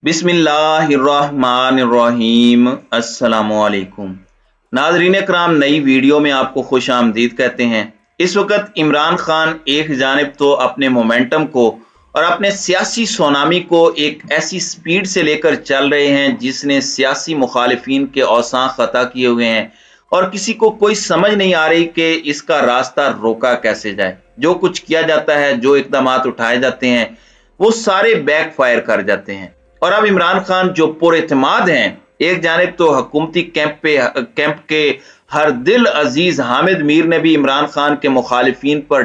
बिस्मिल्लाहिर्रहमानिर्रहीम। अस्सलामुअलैकुम नाज़रीन कराम, नई वीडियो में आपको खुश आमदीद कहते हैं। इस वक्त इमरान खान एक जानिब तो अपने मोमेंटम को और अपने सियासी सोनामी को एक ऐसी स्पीड से लेकर चल रहे हैं जिसने सियासी मुखालिफिन के औसां खता किए हुए हैं और किसी को कोई समझ नहीं आ रही कि इसका रास्ता रोका कैसे जाए। जो कुछ किया जाता है, जो इकदामात उठाए जाते हैं, वो सारे बैक फायर कर जाते हैं। और अब इमरान खान जो पुरएतमाद हैं, एक जानिब तो हुकूमती कैंप के हर दिल अजीज हामिद मीर ने भी इमरान खान के मुखालिफिन पर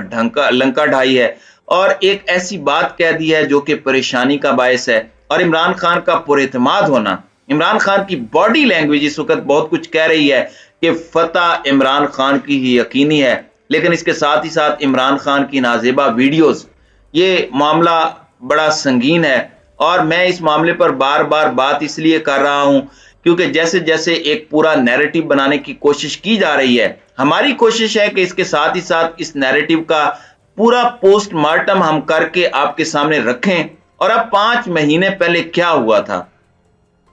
लंका ढाई है और एक ऐसी बात कह दी है जो कि परेशानी का बायस है। और इमरान खान का पुरएतमाद होना, इमरान खान की बॉडी लैंग्वेज इस वक्त बहुत कुछ कह रही है कि फतह इमरान खान की ही यकीनी है। लेकिन इसके साथ ही साथ इमरान खान की नाजेबा वीडियोस, ये मामला बड़ा संगीन है। और मैं इस मामले पर बार बार बात इसलिए कर रहा हूं क्योंकि जैसे जैसे एक पूरा नैरेटिव बनाने की कोशिश की जा रही है, हमारी कोशिश है कि इसके साथ ही साथ इस नैरेटिव का पूरा पोस्टमार्टम हम करके आपके सामने रखें। और अब 5 महीने पहले क्या हुआ था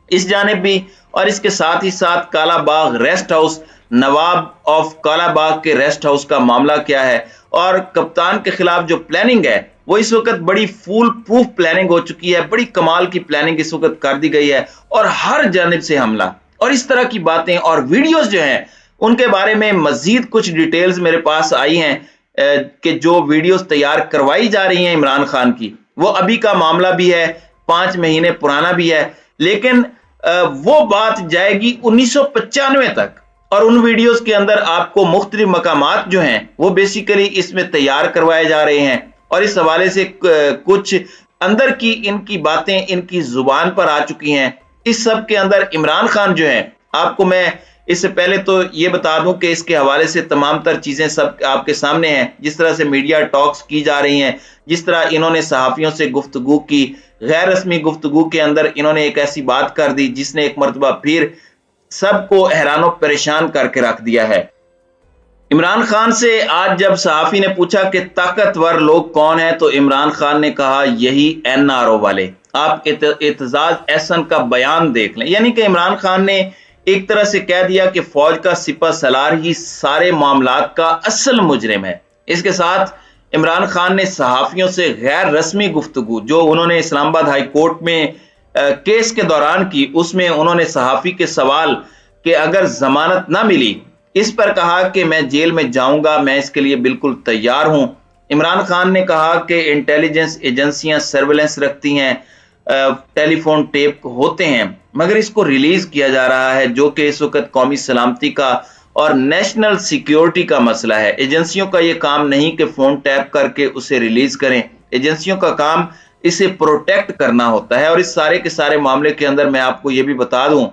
इस जानिब भी, और इसके साथ ही साथ Kalabagh rest house, Nawab of Kalabagh के रेस्ट हाउस का मामला क्या है और कप्तान के खिलाफ जो प्लानिंग है वो इस वक्त बड़ी फूल प्रूफ प्लानिंग हो चुकी है। बड़ी कमाल की प्लानिंग इस वक्त कर दी गई है और हर जानिब से हमला और इस तरह की बातें और वीडियोस जो हैं उनके बारे में मजीद कुछ डिटेल्स मेरे पास आई हैं कि जो वीडियोस तैयार करवाई जा रही हैं इमरान खान की, वो अभी का मामला भी है, 5 महीने पुराना भी है। लेकिन वो बात जाएगी 1995 तक और उन वीडियोस के अंदर आपको मुख्तलिफ मकामात जो हैं वो बेसिकली इसमें तैयार करवाए जा रहे हैं। और इस हवाले से कुछ अंदर की इनकी बातें इनकी जुबान पर आ चुकी हैं। इस सब के अंदर इमरान खान जो है, आपको मैं इससे पहले तो ये बता दूं कि इसके हवाले से तमाम तर चीजें सब आपके सामने हैं। जिस तरह से मीडिया टॉक्स की जा रही हैं, जिस तरह इन्होंने सहाफियों से गुफ्तगू की, गैर रस्मी गुफ्तगू के अंदर इन्होंने एक ऐसी बात कर दी जिसने एक मरतबा फिर सबको हैरान परेशान करके रख दिया है। इमरान खान से आज जब सहाफी ने पूछा कि ताकतवर लोग कौन है, तो इमरान खान ने कहा यही एनआरओ वाले। आप एतजाज एहसन का बयान देख लें। यानी कि इमरान खान ने एक तरह से कह दिया कि फौज का सिपह सलार ही सारे मामलात का असल मुजरिम है। इसके साथ इमरान खान ने सहाफियों से गैर रस्मी गुफ्तगू जो उन्होंने इस्लामाबाद हाई कोर्ट में केस के दौरान की, उसमें उन्होंने सहाफी के सवाल कि अगर जमानत ना मिली, इस पर कहा कि मैं जेल में जाऊंगा, मैं इसके लिए बिल्कुल तैयार हूं। इमरान खान ने कहा कि इंटेलिजेंस एजेंसियां सर्वेलेंस रखती हैं, टेलीफोन टेप होते हैं, मगर इसको रिलीज किया जा रहा है जो कि इस वक्त कौमी सलामती का और नेशनल सिक्योरिटी का मसला है। एजेंसियों का यह काम नहीं कि फोन टैप करके उसे रिलीज करें, एजेंसियों का काम इसे प्रोटेक्ट करना होता है। और इस सारे के सारे मामले के अंदर मैं आपको यह भी बता दूं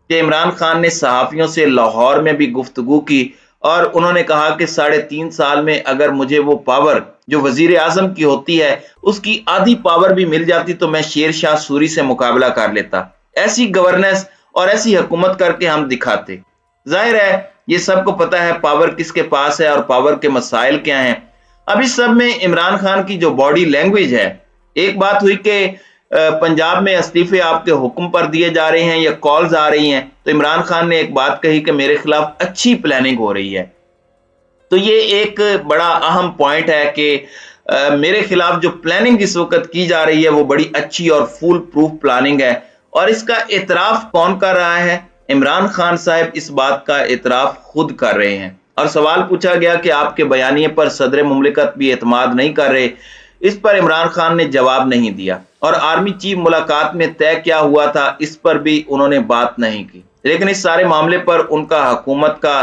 कि इमरान खान ने सहाफियों से लाहौर में भी गुफ्तगू की और उन्होंने कहा कि 3.5 साल में अगर मुझे वो पावर जो वजीर आजम की होती है उसकी आधी पावर भी मिल जाती तो मैं शेर शाह सूरी से मुकाबला कर लेता। ऐसी गवर्नेंस और ऐसी हुकूमत करके हम दिखाते। जाहिर है ये सबको पता है पावर किसके पास है और पावर के मसाइल क्या हैं। अब इस सब में इमरान खान की जो बॉडी लैंग्वेज है, एक बात हुई कि पंजाब में इस्तीफे आपके हुक्म पर दिए जा रहे हैं या कॉल्स आ रही हैं, तो इमरान खान ने एक बात कही कि मेरे खिलाफ अच्छी प्लानिंग हो रही है। तो ये एक बड़ा अहम पॉइंट है कि मेरे खिलाफ जो प्लानिंग इस वक्त की जा रही है वो बड़ी अच्छी और फुल प्रूफ प्लानिंग है। और इसका एतराफ कौन कर रहा है? इमरान खान साहब इस बात का एतराफ खुद कर रहे हैं। और सवाल पूछा गया कि आपके बयानिए पर सदर मुमलिकत भी एतमाद नहीं कर रहे। इस पर इमरान खान ने जवाब नहीं दिया और आर्मी चीफ मुलाकात में तय क्या हुआ था इस पर भी उन्होंने बात नहीं की। लेकिन इस सारे मामले पर उनका हुकूमत का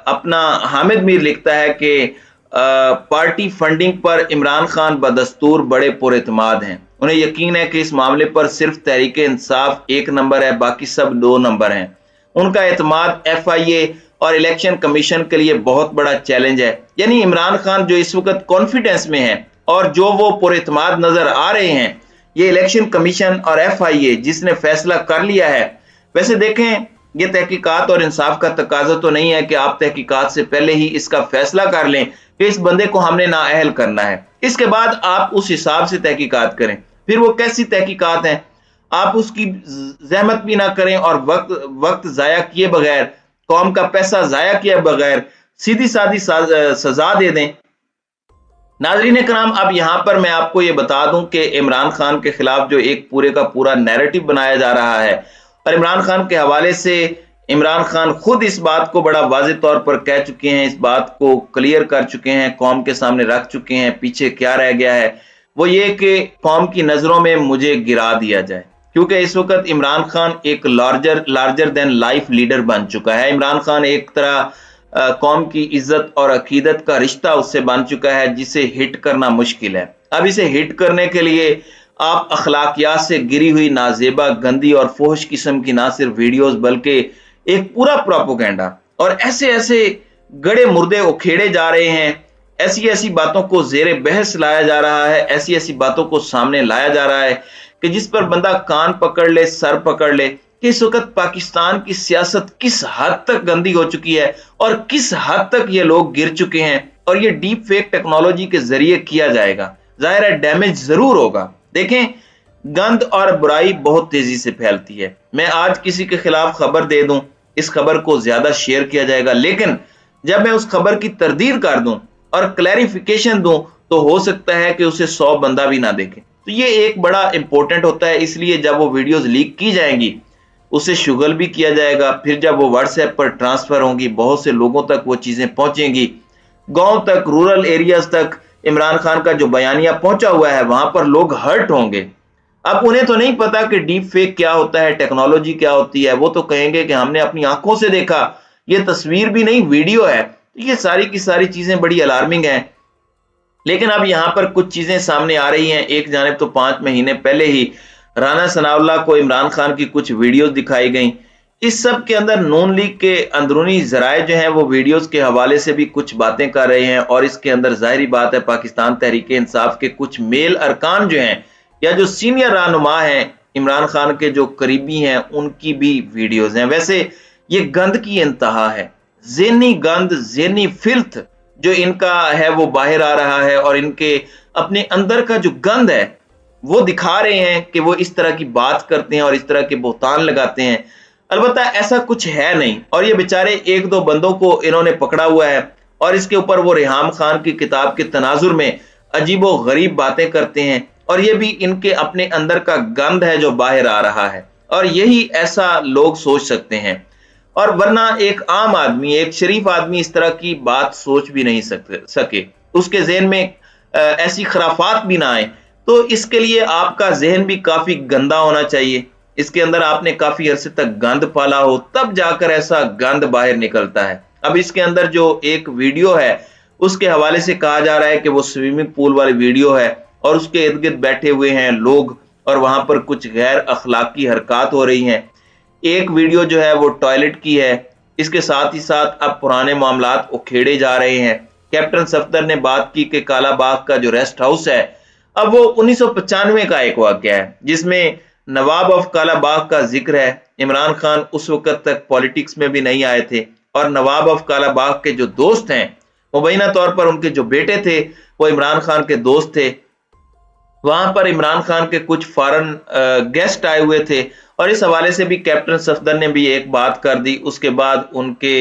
अपना हामिद मीर लिखता है कि पार्टी फंडिंग पर इमरान खान बदस्तूर बड़े पुरएतमाद हैं। उन्हें यकीन है कि इस मामले पर सिर्फ तहरीक इंसाफ 1 नंबर है, बाकी सब 2 नंबर हैं। उनका एतमाद FIA और इलेक्शन कमीशन के लिए बहुत बड़ा चैलेंज है। यानी इमरान खान जो इस वक्त कॉन्फिडेंस में है और जो वो पुरएतमाद नजर आ रहे हैं, ये इलेक्शन कमीशन और FIA जिसने फैसला कर लिया है। वैसे देखें, ये तहकीकात और इंसाफ का तकाजा तो नहीं है कि आप तहकीकात से पहले ही इसका फैसला कर लें कि इस बंदे को हमने नाअहल करना है, इसके बाद आप उस हिसाब से तहकीकात करें। फिर वो कैसी तहकीकात हैं? آپ اس کی زحمت بھی نہ کریں اور وقت ضائع کیے بغیر، قوم کا پیسہ ضائع کیے بغیر سیدھی سادھی سزا دے دیں۔ ناظرین کرام، اب یہاں پر میں آپ کو یہ بتا دوں کہ عمران خان کے خلاف جو ایک پورے کا پورا نیریٹو بنایا جا رہا ہے، اور عمران خان کے حوالے سے عمران خان خود اس بات کو بڑا واضح طور پر کہہ چکے ہیں، اس بات کو کلیئر کر چکے ہیں، قوم کے سامنے رکھ چکے ہیں، پیچھے کیا رہ گیا ہے، وہ یہ کہ قوم کی نظروں میں مجھے گرا دیا جائے، کیونکہ اس وقت عمران خان ایک لارجر دین لائف لیڈر بن چکا ہے۔ عمران خان ایک طرح قوم کی عزت اور عقیدت کا رشتہ اس سے بن چکا ہے، جسے ہٹ کرنا مشکل ہے۔ اب اسے ہٹ کرنے کے لیے آپ اخلاقیات سے گری ہوئی نازیبا، گندی اور فحش قسم کی نہ صرف ویڈیوز بلکہ ایک پورا پروپیگنڈا اور ایسے گڑے مردے اکھیڑے جا رہے ہیں، ایسی باتوں کو زیر بحث لایا جا رہا ہے، ایسی باتوں کو سامنے لایا جا رہا ہے کہ جس پر بندہ کان پکڑ لے، سر پکڑ لے کہ اس وقت پاکستان کی سیاست کس حد تک گندی ہو چکی ہے اور کس حد تک یہ لوگ گر چکے ہیں، اور یہ ڈیپ فیک ٹیکنالوجی کے ذریعے کیا جائے گا۔ ظاہر ہے ڈیمیج ضرور ہوگا۔ دیکھیں، گند اور برائی بہت تیزی سے پھیلتی ہے۔ میں آج کسی کے خلاف خبر دے دوں، اس خبر کو زیادہ شیئر کیا جائے گا، لیکن جب میں اس خبر کی تردید کر دوں اور کلیریفیکیشن دوں تو ہو سکتا ہے کہ اسے 100 بندہ بھی نہ دیکھے۔ تو یہ ایک بڑا امپورٹنٹ ہوتا ہے، اس لیے جب وہ ویڈیوز لیک کی جائیں گی اسے شغل بھی کیا جائے گا، پھر جب وہ واٹس ایپ پر ٹرانسفر ہوں گی بہت سے لوگوں تک وہ چیزیں پہنچیں گی، گاؤں تک، رورل ایریاز تک عمران خان کا جو بیانیہ پہنچا ہوا ہے وہاں پر لوگ ہرٹ ہوں گے۔ اب انہیں تو نہیں پتا کہ ڈیپ فیک کیا ہوتا ہے، ٹیکنالوجی کیا ہوتی ہے، وہ تو کہیں گے کہ ہم نے اپنی آنکھوں سے دیکھا، یہ تصویر بھی نہیں ویڈیو ہے۔ یہ ساری کی ساری چیزیں بڑی الارمنگ ہیں، لیکن اب یہاں پر کچھ چیزیں سامنے آ رہی ہیں۔ ایک جانب تو 5 مہینے پہلے ہی رانا ثناء اللہ کو عمران خان کی کچھ ویڈیوز دکھائی گئیں، اس سب کے اندر نون لیگ کے اندرونی ذرائع جو ہیں وہ ویڈیوز کے حوالے سے بھی کچھ باتیں کر رہے ہیں، اور اس کے اندر ظاہری بات ہے پاکستان تحریک انصاف کے کچھ میل ارکان جو ہیں یا جو سینئر رہنما ہیں عمران خان کے جو قریبی ہیں ان کی بھی ویڈیوز ہیں۔ ویسے یہ گند کی انتہا ہے، ذہنی گند، ذہنی فلت جو ان کا ہے وہ باہر آ رہا ہے، اور ان کے اپنے اندر کا جو گند ہے وہ دکھا رہے ہیں کہ وہ اس طرح کی بات کرتے ہیں اور اس طرح کے بہتان لگاتے ہیں۔ البتہ ایسا کچھ ہے نہیں، اور یہ بیچارے 1-2 بندوں کو انہوں نے پکڑا ہوا ہے، اور اس کے اوپر وہ ریحام خان کی کتاب کے تناظر میں عجیب و غریب باتیں کرتے ہیں، اور یہ بھی ان کے اپنے اندر کا گند ہے جو باہر آ رہا ہے، اور یہی ایسا لوگ سوچ سکتے ہیں، اور ورنہ ایک عام آدمی، ایک شریف آدمی اس طرح کی بات سوچ بھی نہیں سکے، اس کے ذہن میں ایسی خرافات بھی نہ آئے۔ تو اس کے لیے آپ کا ذہن بھی کافی گندا ہونا چاہیے، اس کے اندر آپ نے کافی عرصے تک گند پالا ہو، تب جا کر ایسا گند باہر نکلتا ہے۔ اب اس کے اندر جو ایک ویڈیو ہے اس کے حوالے سے کہا جا رہا ہے کہ وہ سوئمنگ پول والی ویڈیو ہے، اور اس کے ارد گرد بیٹھے ہوئے ہیں لوگ، اور وہاں پر کچھ غیر اخلاقی حرکات ہو رہی ہیں۔ ایک ویڈیو جو ہے وہ ٹوائلٹ کی ہے، اس کے ساتھ ہی ساتھ اب پرانے معاملات اکھیڑے جا رہے ہیں۔ کیپٹن صفدر نے بات کی کہ کالا باغ کا جو ریسٹ ہاؤس ہے اب وہ 1995 کا ایک واقعہ ہے جس میں نواب آف کالا باغ کا ذکر ہے۔ عمران خان اس وقت تک پولیٹکس میں بھی نہیں آئے تھے، اور نواب آف کالا باغ کے جو دوست ہیں، مبینہ طور پر ان کے جو بیٹے تھے وہ عمران خان کے دوست تھے۔ وہاں پر عمران خان کے کچھ فارن گیسٹ آئے ہوئے تھے، اور اس حوالے سے بھی کیپٹن صفدر نے بھی ایک بات کر دی، اس کے بعد ان کے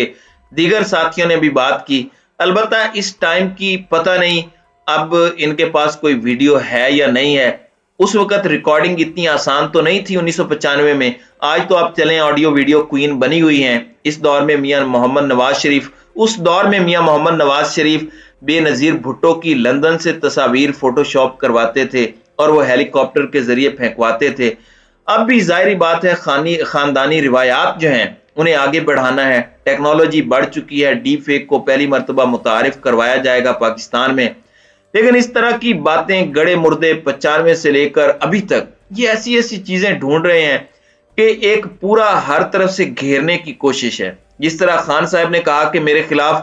دیگر ساتھیوں نے بھی بات کی۔ البتہ اس ٹائم کی پتہ نہیں اب ان کے پاس کوئی ویڈیو ہے یا نہیں ہے۔ اس وقت ریکارڈنگ اتنی آسان تو نہیں تھی 1995 میں، آج تو آپ چلیں آڈیو ویڈیو کوئین بنی ہوئی ہیں۔ اس دور میں میاں محمد نواز شریف بے نظیر بھٹو کی لندن سے تصاویر فوٹو شاپ کرواتے تھے اور وہ ہیلی کاپٹر کے ذریعے پھینکواتے تھے۔ اب بھی ظاہری بات ہے خاندانی روایات جو ہیں انہیں آگے بڑھانا ہے، ٹیکنالوجی بڑھ چکی ہے، ڈیپ فیک کو پہلی مرتبہ متعارف کروایا جائے گا پاکستان میں، لیکن اس طرح کی باتیں گڑے مردے 95 سے لے کر ابھی تک یہ ایسی چیزیں ڈھونڈ رہے ہیں کہ ایک پورا ہر طرف سے گھیرنے کی کوشش ہے۔ جس طرح خان صاحب نے کہا کہ میرے خلاف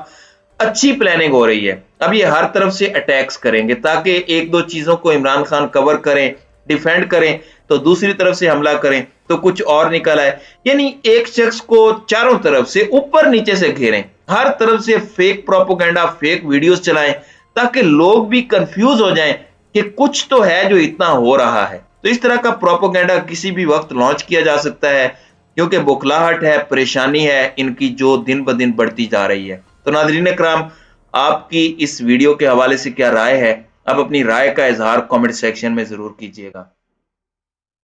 اچھی پلاننگ ہو رہی ہے، اب یہ ہر طرف سے اٹیکس کریں گے تاکہ 1-2 چیزوں کو عمران خان کور کریں، ڈیفینڈ کریں، تو دوسری طرف سے حملہ کریں تو کچھ اور نکل آئے، یعنی ایک شخص کو چاروں طرف سے اوپر نیچے سے گھیریں، ہر طرف سے فیک پروپیگنڈا، فیک ویڈیوز چلائیں تاکہ لوگ بھی کنفیوز ہو جائیں کہ کچھ تو ہے جو اتنا ہو رہا ہے۔ तो इस तरह का प्रोपोगेंडा किसी भी वक्त लॉन्च किया जा सकता है, क्योंकि बुखलाहट है, परेशानी है इनकी जो दिन ब दिन बढ़ती जा रही है। तो नाज़रीन इकराम, आपकी इस वीडियो के हवाले से क्या राय है? आप अपनी राय का इजहार कमेंट सेक्शन में जरूर कीजिएगा।